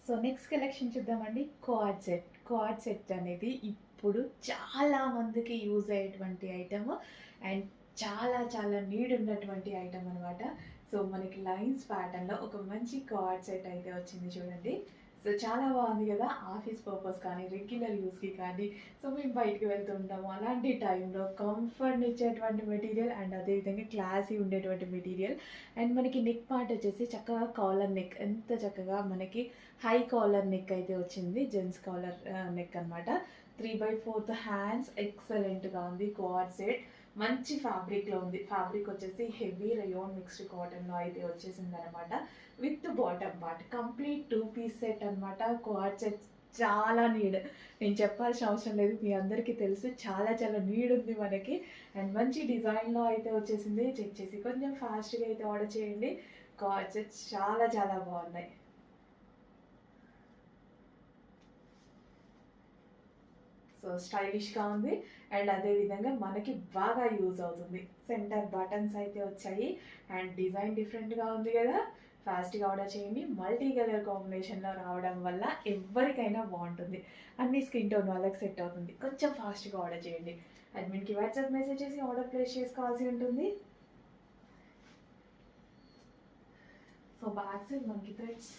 So next collection చూద్దామండి. Co-ord set అనేది ఇప్పుడు చాలా మందికి యూజ్ అయ్యేటువంటి ఐటమ్ అండ్ చాలా చాలా నీడ్ ఉన్నటువంటి ఐటమ్ అనమాట. సో మనకి లైన్స్ ప్యాటర్న్లో ఒక మంచి కోఆర్డ్ సెట్ అయితే వచ్చింది చూడండి. సో చాలా బాగుంది కదా. ఆఫీస్ పర్పస్ కానీ రెగ్యులర్ యూస్కి కానీ, సో మేము బయటికి వెళ్తూ ఉంటాము, అలాంటి టైంలో కంఫర్ట్ని ఇచ్చేటువంటి మెటీరియల్ అండ్ అదేవిధంగా క్లాసీ ఉండేటువంటి మెటీరియల్. అండ్ మనకి నెక్ పార్ట్ వచ్చేసి చక్కగా కాలర్ నెక్, ఎంత చక్కగా మనకి హై కాలర్ నెక్ అయితే వచ్చింది. జెంట్స్ కాలర్ నెక్ అనమాట. 3/4 హ్యాండ్స్ ఎక్సలెంట్గా ఉంది. కోఆర్డ్ సెట్ మంచి ఫ్యాబ్రిక్లో ఉంది. ఫ్యాబ్రిక్ వచ్చేసి హెవీ రయోన్ మిక్స్డ్ కాటన్లో అయితే వచ్చేసింది అనమాట. With bottom part complete 2 piece set అనమాట. కోఆర్డ్ సెట్ చాలా నీడ్, నేను చెప్పాల్సిన అవసరం లేదు, మీ అందరికీ తెలుసు. చాలా చాలా నీడ్ ఉంది మనకి. అండ్ మంచి డిజైన్లో అయితే వచ్చేసింది. చెక్ చేసి కొంచెం ఫాస్ట్గా అయితే ఆర్డర్ చేయండి. కోఆర్డ్ సెట్స్ చాలా చాలా బాగున్నాయి. సో స్టైలిష్గా ఉంది అండ్ అదేవిధంగా మనకి బాగా యూజ్ అవుతుంది. సెంటర్ బటన్స్ అయితే వచ్చాయి అండ్ డిజైన్ డిఫరెంట్గా ఉంది కదా. ఫాస్ట్గా ఆర్డర్ చేయండి. మల్టీ కలర్ కాంబినేషన్లో రావడం వల్ల ఎవరికైనా బాగుంటుంది. అన్ని స్కిన్ టోన్ వాళ్ళకి సెట్ అవుతుంది. కొంచెం ఫాస్ట్గా ఆర్డర్ చేయండి. అడ్మిన్కి వాట్సాప్ మెసేజ్ చేసి ఆర్డర్ ప్లేస్ చేసుకోవాల్సి ఉంటుంది. సో బ్యాక్ సైడ్ మనకి థ్రెడ్స్